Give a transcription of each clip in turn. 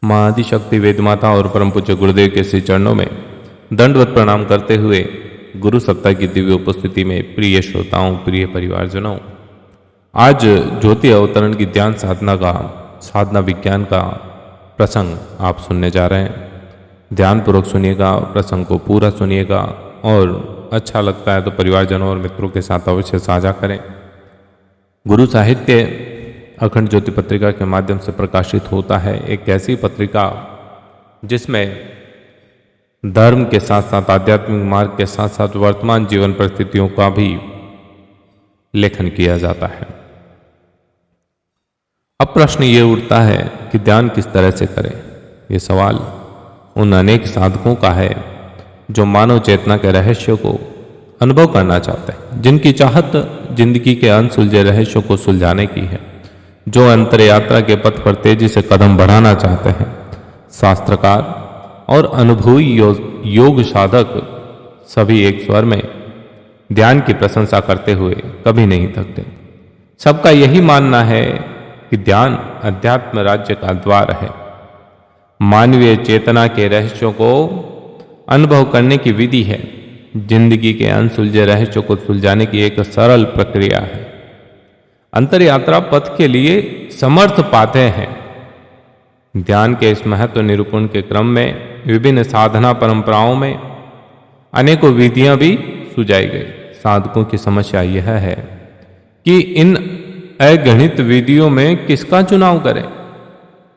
मां आदिशक्ति वेदमाता और परम पूज्य गुरुदेव के श्री चरणों में दंडवत प्रणाम करते हुए गुरु सत्ता की दिव्य उपस्थिति में प्रिय श्रोताओं, प्रिय परिवारजनों, आज ज्योति अवतरण की ध्यान साधना विज्ञान का प्रसंग आप सुनने जा रहे हैं। ध्यान पूर्वक सुनिएगा, प्रसंग को पूरा सुनिएगा और अच्छा लगता है तो परिवारजनों और मित्रों के साथ अवश्य साझा करें। गुरु साहित्य अखंड ज्योति पत्रिका के माध्यम से प्रकाशित होता है। एक ऐसी पत्रिका जिसमें धर्म के साथ साथ आध्यात्मिक मार्ग के साथ साथ वर्तमान जीवन परिस्थितियों का भी लेखन किया जाता है। अब प्रश्न ये उठता है कि ध्यान किस तरह से करें। ये सवाल उन अनेक साधकों का है जो मानव चेतना के रहस्य को अनुभव करना चाहते हैं, जिनकी चाहत जिंदगी के अनसुलझे रहस्यों को सुलझाने की है, जो अंतर यात्रा के पथ पर तेजी से कदम बढ़ाना चाहते हैं। शास्त्रकार और अनुभवी योग साधक सभी एक स्वर में ध्यान की प्रशंसा करते हुए कभी नहीं थकते। सबका यही मानना है कि ध्यान अध्यात्म राज्य का द्वार है, मानवीय चेतना के रहस्यों को अनुभव करने की विधि है, जिंदगी के अनसुलझे रहस्यों को सुलझाने की एक सरल प्रक्रिया है। अंतर यात्रा पथ के लिए समर्थ पाते हैं। ध्यान के इस महत्व निरूपण के क्रम में विभिन्न साधना परंपराओं में अनेकों विधियां भी सुझाई गई। साधकों की समस्या यह है कि इन अगणित विधियों में किसका चुनाव करें।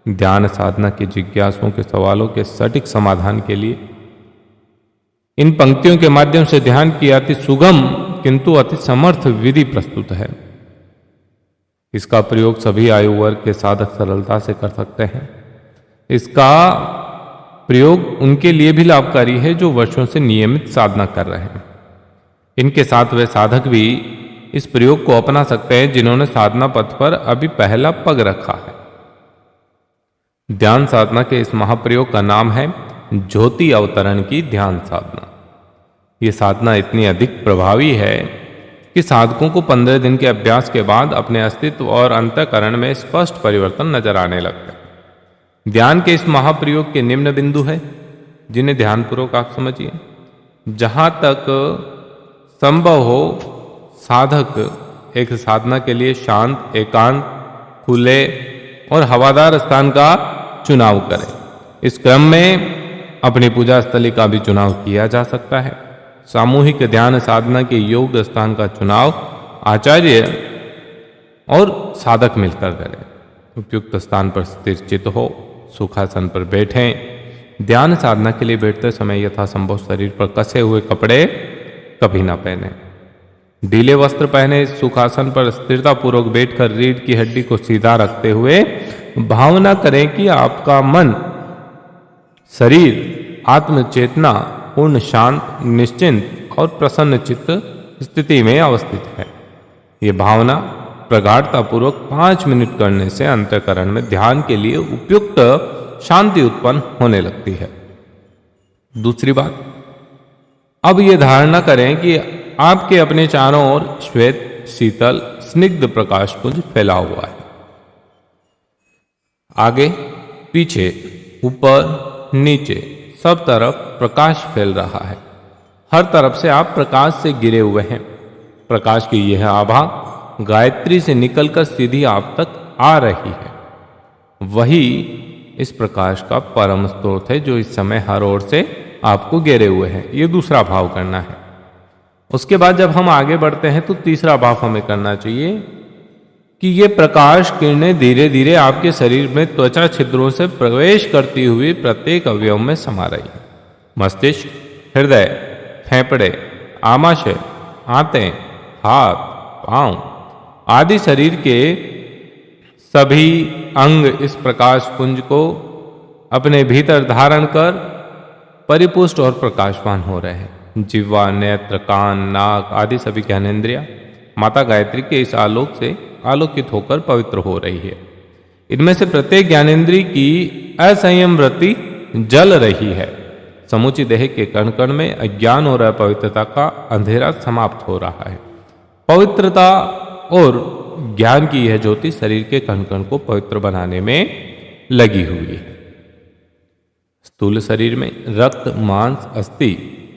ध्यान साधना के जिज्ञासुओं के सवालों के सटीक समाधान के लिए इन पंक्तियों के माध्यम से ध्यान की अति सुगम किंतु अति समर्थ विधि प्रस्तुत है। इसका प्रयोग सभी आयु वर्ग के साधक सरलता से कर सकते हैं। इसका प्रयोग उनके लिए भी लाभकारी है जो वर्षों से नियमित साधना कर रहे हैं। इनके साथ वे साधक भी इस प्रयोग को अपना सकते हैं जिन्होंने साधना पथ पर अभी पहला पग रखा है। ध्यान साधना के इस महाप्रयोग का नाम है ज्योति अवतरण की ध्यान साधना। ये साधना इतनी अधिक प्रभावी है कि साधकों को 15 दिन के अभ्यास के बाद अपने अस्तित्व और अंतःकरण में स्पष्ट परिवर्तन नजर आने लगते हैं। ध्यान के इस महाप्रयोग के निम्न बिंदु है जिन्हें ध्यानपूर्वक आप समझिए। जहां तक संभव हो साधक एक साधना के लिए शांत, एकांत, खुले और हवादार स्थान का चुनाव करें। इस क्रम में अपनी पूजा स्थली का भी चुनाव किया जा सकता है। सामूहिक ध्यान साधना के योग स्थान का चुनाव आचार्य और साधक मिलकर करें। उपयुक्त स्थान पर स्थिर चित्त हो, सुखासन पर बैठें। ध्यान साधना के लिए बैठते समय यथासंभव शरीर पर कसे हुए कपड़े कभी ना पहने। ढीले वस्त्र पहने सुखासन पर स्थिरता पूर्वक बैठकर रीढ़ की हड्डी को सीधा रखते हुए भावना करें कि आपका मन, शरीर, आत्मचेतना पूर्ण शांत, निश्चिंत और प्रसन्न चित्त स्थिति में अवस्थित है। ये भावना प्रगाढ़ता पूर्वक 5 मिनट करने से अंतःकरण में ध्यान के लिए उपयुक्त शांति उत्पन्न होने लगती है। दूसरी बात, अब ये धारणा करें कि आपके अपने चारों ओर श्वेत, शीतल, स्निग्ध प्रकाश पुंज फैला हुआ है। आगे पीछे, ऊपर नीचे सब तरफ प्रकाश फैल रहा है। हर तरफ से आप प्रकाश से घिरे हुए हैं। प्रकाश की यह आभा गायत्री से निकलकर सीधी आप तक आ रही है। वही इस प्रकाश का परम स्रोत है जो इस समय हर ओर से आपको घेरे हुए है। ये दूसरा भाव करना है। उसके बाद जब हम आगे बढ़ते हैं तो तीसरा भाव हमें करना चाहिए कि ये प्रकाश किरणें धीरे धीरे आपके शरीर में त्वचा छिद्रों से प्रवेश करती हुई प्रत्येक अवयव में समा रही है। मस्तिष्क, हृदय, फेफड़े, आमाशय, आंतें, हाथ, पांव आदि शरीर के सभी अंग इस प्रकाश पुंज को अपने भीतर धारण कर परिपुष्ट और प्रकाशवान हो रहे हैं। जिह्वा, नेत्र, कान, नाक आदि सभी ज्ञानेंद्रियां माता गायत्री के इस आलोक से आलोकित होकर पवित्र हो रही है। इनमें से प्रत्येक ज्ञानेंद्रिय की असंयम वृत्ति जल रही है। समूची देह के कण कण में अज्ञान और अपवित्रता का अंधेरा समाप्त हो रहा है। पवित्रता और ज्ञान की यह ज्योति शरीर के कण कण को पवित्र बनाने में लगी हुई है। स्थूल शरीर में रक्त, मांस, अस्थि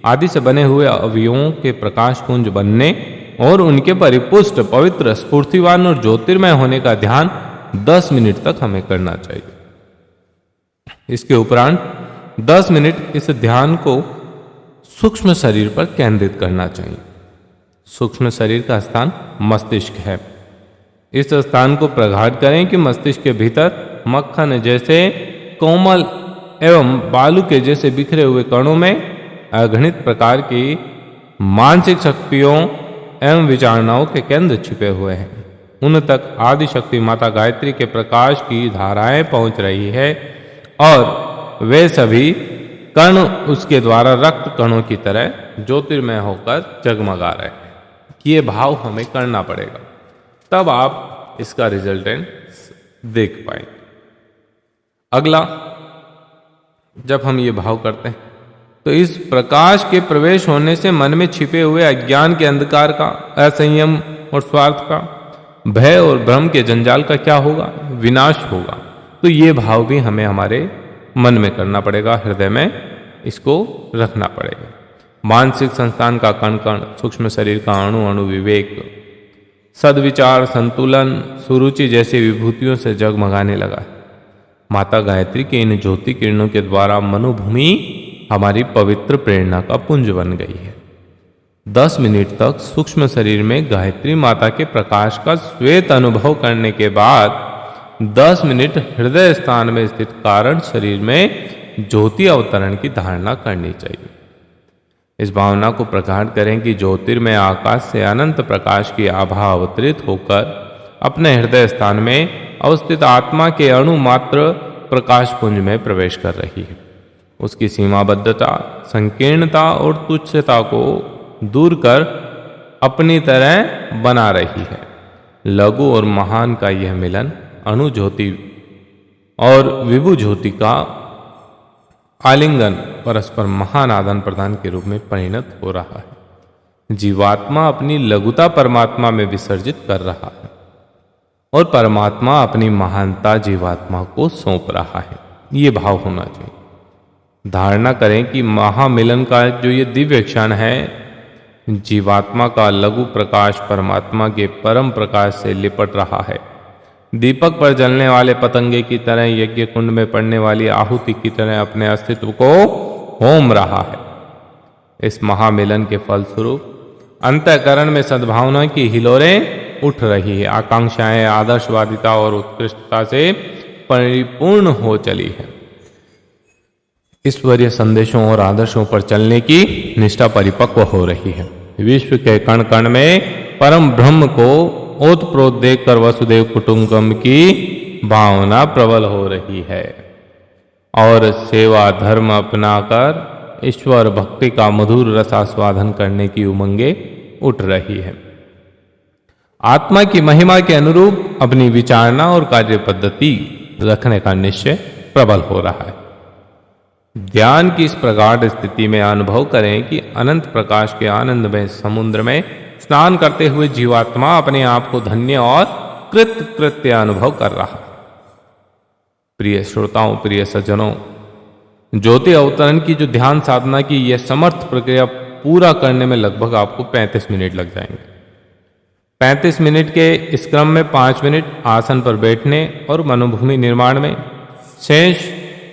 आदि से बने हुए अवयवों के प्रकाश पुंज बनने और उनके परिपुष्ट, पवित्र, स्फूर्तिवान और ज्योतिर्मय होने का ध्यान 10 मिनट तक हमें करना चाहिए। इसके उपरांत 10 मिनट इस ध्यान को सूक्ष्म शरीर पर केंद्रित करना चाहिए। सूक्ष्म शरीर का स्थान मस्तिष्क है। इस स्थान को प्रगाढ़ करें कि मस्तिष्क के भीतर मक्खन जैसे कोमल एवं बालू के जैसे बिखरे हुए कणों में अगणित प्रकार की मानसिक शक्तियों एवं विचारणाओं के केंद्र छिपे हुए हैं। उन तक आदि शक्ति माता गायत्री के प्रकाश की धाराएं पहुंच रही है और वे सभी कण उसके द्वारा रक्त कणों की तरह ज्योतिर्मय होकर जगमगा रहे हैं। ये भाव हमें करना पड़ेगा, तब आप इसका रिजल्टेंट देख पाएंगे। अगला, जब हम ये भाव करते हैं तो इस प्रकाश के प्रवेश होने से मन में छिपे हुए अज्ञान के अंधकार का, असंयम और स्वार्थ का, भय और भ्रम के जंजाल का क्या होगा? विनाश होगा। तो ये भाव भी हमें हमारे मन में करना पड़ेगा, हृदय में इसको रखना पड़ेगा। मानसिक संस्थान का कण कण, सूक्ष्म शरीर का अणु अणु विवेक, सद्विचार, संतुलन, सुरुचि जैसी विभूतियों से जगमगाने लगा है। माता गायत्री के इन ज्योति किरणों के द्वारा मनोभूमि हमारी पवित्र प्रेरणा का पुंज बन गई है। 10 मिनट तक सूक्ष्म शरीर में गायत्री माता के प्रकाश का श्वेत अनुभव करने के बाद 10 मिनट हृदय स्थान में स्थित कारण शरीर में ज्योति अवतरण की धारणा करनी चाहिए। इस भावना को प्रगाढ़ करें कि ज्योतिर्मय आकाश से अनंत प्रकाश की आभा अवतरित होकर अपने हृदय स्थान में अवस्थित आत्मा के अणु मात्र प्रकाश पुंज में प्रवेश कर रही है। उसकी सीमाबद्धता, संकीर्णता और तुच्छता को दूर कर अपनी तरह बना रही है। लघु और महान का यह मिलन अणु ज्योति और विभु ज्योति का आलिंगन परस्पर महान आदान प्रदान के रूप में परिणत हो रहा है। जीवात्मा अपनी लघुता परमात्मा में विसर्जित कर रहा है और परमात्मा अपनी महानता जीवात्मा को सौंप रहा है। ये भाव होना चाहिए। धारणा करें कि महामिलन का जो ये दिव्य क्षण है, जीवात्मा का लघु प्रकाश परमात्मा के परम प्रकाश से लिपट रहा है। दीपक पर जलने वाले पतंगे की तरह, यज्ञ कुंड में पड़ने वाली आहुति की तरह अपने अस्तित्व को होम रहा है। इस महामिलन के फलस्वरूप अंतःकरण में सद्भावना की हिलोरें उठ रही है। आकांक्षाएं आदर्शवादिता और उत्कृष्टता से परिपूर्ण हो चली है। ईश्वरीय संदेशों और आदर्शों पर चलने की निष्ठा परिपक्व हो रही है। विश्व के कण कण में परम ब्रह्म को ओतप्रोत देखकर वसुदेव कुटुंबकम की भावना प्रबल हो रही है और सेवा धर्म अपनाकर ईश्वर भक्ति का मधुर रसास्वादन करने की उमंगे उठ रही है। आत्मा की महिमा के अनुरूप अपनी विचारना और कार्य पद्धति रखने का निश्चय प्रबल हो रहा है। ध्यान की इस प्रगाढ़ स्थिति में अनुभव करें कि अनंत प्रकाश के आनंद में समुद्र में स्नान करते हुए जीवात्मा अपने आप को धन्य और कृत्य अनुभव कर रहा है। प्रिय श्रोताओं, प्रिय सज्जनों, ज्योति अवतरण की जो ध्यान साधना की यह समर्थ प्रक्रिया पूरा करने में लगभग आपको 35 मिनट लग जाएंगे। 35 मिनट के इस क्रम में 5 मिनट आसन पर बैठने और मनोभूमि निर्माण में, शेष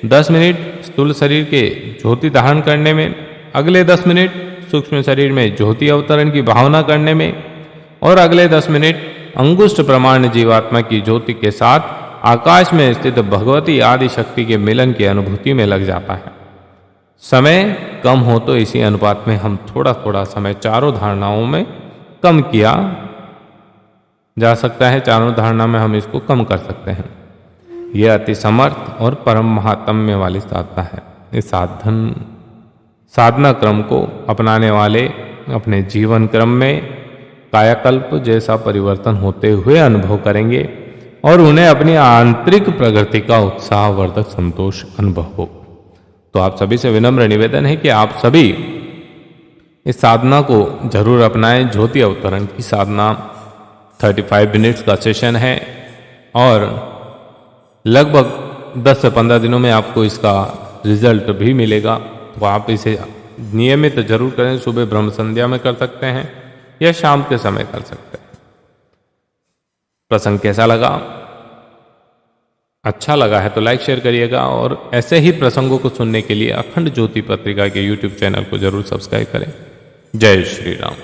10 मिनट स्थूल शरीर के ज्योति धारण करने में, अगले 10 मिनट सूक्ष्म शरीर में ज्योति अवतरण की भावना करने में और अगले 10 मिनट अंगुष्ठ प्रमाण जीवात्मा की ज्योति के साथ आकाश में स्थित भगवती आदि शक्ति के मिलन की अनुभूति में लग जाता है। समय कम हो तो इसी अनुपात में हम थोड़ा थोड़ा समय चारों धारणाओं में कम किया जा सकता है। चारों धारणा में हम इसको कम कर सकते हैं। यह अति समर्थ और परम महात्म्य वाली साधना है। इस साधना क्रम को अपनाने वाले अपने जीवन क्रम में कायाकल्प जैसा परिवर्तन होते हुए अनुभव करेंगे और उन्हें अपनी आंतरिक प्रगति का उत्साहवर्धक संतोष अनुभव हो। तो आप सभी से विनम्र निवेदन है कि आप सभी इस साधना को जरूर अपनाएं। ज्योति अवतरण की साधना 35 मिनट्स का सेशन है और लगभग 10 से 15 दिनों में आपको इसका रिजल्ट भी मिलेगा। तो आप इसे नियमित जरूर करें। सुबह ब्रह्म संध्या में कर सकते हैं या शाम के समय कर सकते हैं। प्रसंग कैसा लगा? अच्छा लगा है तो लाइक शेयर करिएगा, और ऐसे ही प्रसंगों को सुनने के लिए अखंड ज्योति पत्रिका के YouTube चैनल को जरूर सब्सक्राइब करें। जय श्री राम।